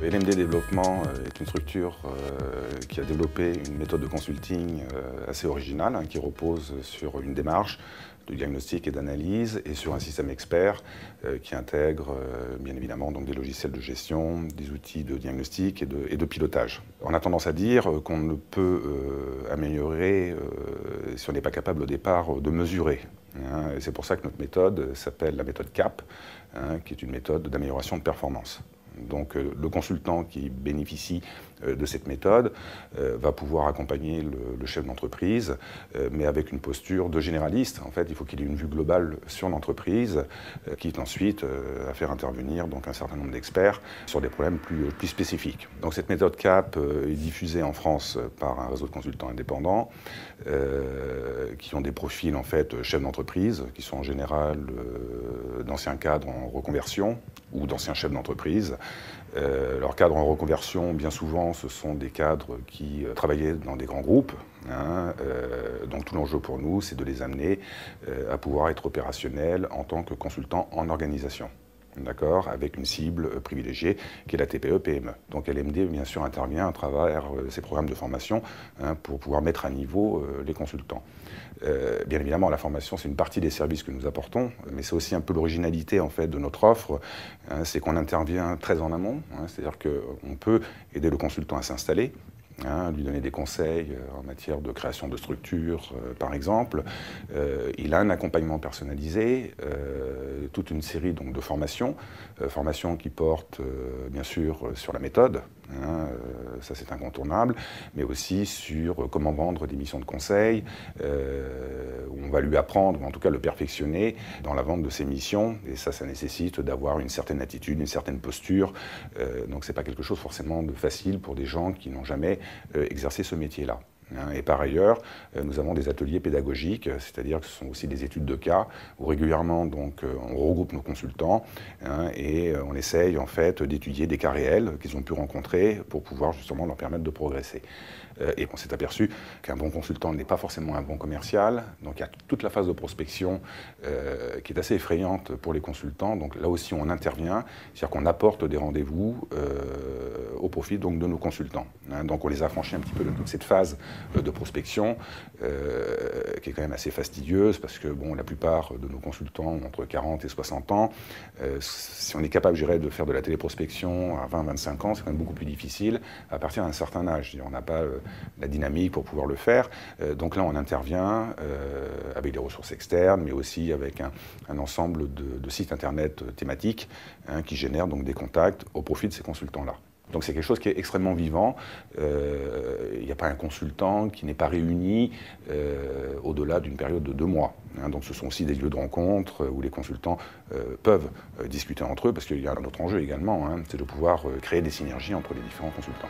LMD Développement est une structure qui a développé une méthode de consulting assez originale, qui repose sur une démarche de diagnostic et d'analyse et sur un système expert qui intègre bien évidemment donc des logiciels de gestion, des outils de diagnostic et de pilotage. On a tendance à dire qu'on ne peut améliorer si on n'est pas capable au départ de mesurer. C'est pour ça que notre méthode s'appelle la méthode CAP, qui est une méthode d'amélioration de performance. Donc le consultant qui bénéficie de cette méthode va pouvoir accompagner le chef d'entreprise, mais avec une posture de généraliste. En fait, il faut qu'il ait une vue globale sur l'entreprise, quitte ensuite à faire intervenir donc, un certain nombre d'experts sur des problèmes plus spécifiques. Donc cette méthode CAP est diffusée en France par un réseau de consultants indépendants qui ont des profils en fait chefs d'entreprise, qui sont en général d'anciens cadres en reconversion ou d'anciens chefs d'entreprise. Leurs cadres en reconversion, bien souvent, ce sont des cadres qui travaillaient dans des grands groupes. Donc tout l'enjeu pour nous, c'est de les amener à pouvoir être opérationnels en tant que consultants en organisation. D'accord, avec une cible privilégiée qui est la TPE-PME. Donc LMD, bien sûr, intervient à travers ces programmes de formation pour pouvoir mettre à niveau les consultants. Bien évidemment, la formation, c'est une partie des services que nous apportons, mais c'est aussi un peu l'originalité en fait, de notre offre, c'est qu'on intervient très en amont, c'est-à-dire qu'on peut aider le consultant à s'installer, lui donner des conseils en matière de création de structures, par exemple. Il a un accompagnement personnalisé, toute une série donc, de formations, formations qui portent bien sûr sur la méthode, ça c'est incontournable, mais aussi sur comment vendre des missions de conseil, où on va lui apprendre, ou en tout cas le perfectionner dans la vente de ses missions, et ça nécessite d'avoir une certaine attitude, une certaine posture, donc c'est pas quelque chose forcément de facile pour des gens qui n'ont jamais exercer ce métier-là. Et par ailleurs, nous avons des ateliers pédagogiques, c'est-à-dire que ce sont aussi des études de cas où régulièrement donc, on regroupe nos consultants et on essaye en fait d'étudier des cas réels qu'ils ont pu rencontrer pour pouvoir justement leur permettre de progresser. Et on s'est aperçu qu'un bon consultant n'est pas forcément un bon commercial, donc il y a toute la phase de prospection qui est assez effrayante pour les consultants, donc là aussi on intervient, c'est-à-dire qu'on apporte des rendez-vous au profit donc, de nos consultants. Donc on les a franchis un petit peu de toute cette phase de prospection qui est quand même assez fastidieuse parce que bon, la plupart de nos consultants ont entre 40 et 60 ans. Si on est capable, je dirais, de faire de la téléprospection à 20-25 ans, c'est quand même beaucoup plus difficile à partir d'un certain âge. On n'a pas la dynamique pour pouvoir le faire. Donc là, on intervient avec des ressources externes, mais aussi avec un ensemble de sites internet thématiques qui génèrent donc des contacts au profit de ces consultants-là. Donc c'est quelque chose qui est extrêmement vivant. Il n'y a pas un consultant qui n'est pas réuni au-delà d'une période de 2 mois. Donc ce sont aussi des lieux de rencontre où les consultants peuvent discuter entre eux, parce qu'il y a un autre enjeu également, c'est de pouvoir créer des synergies entre les différents consultants.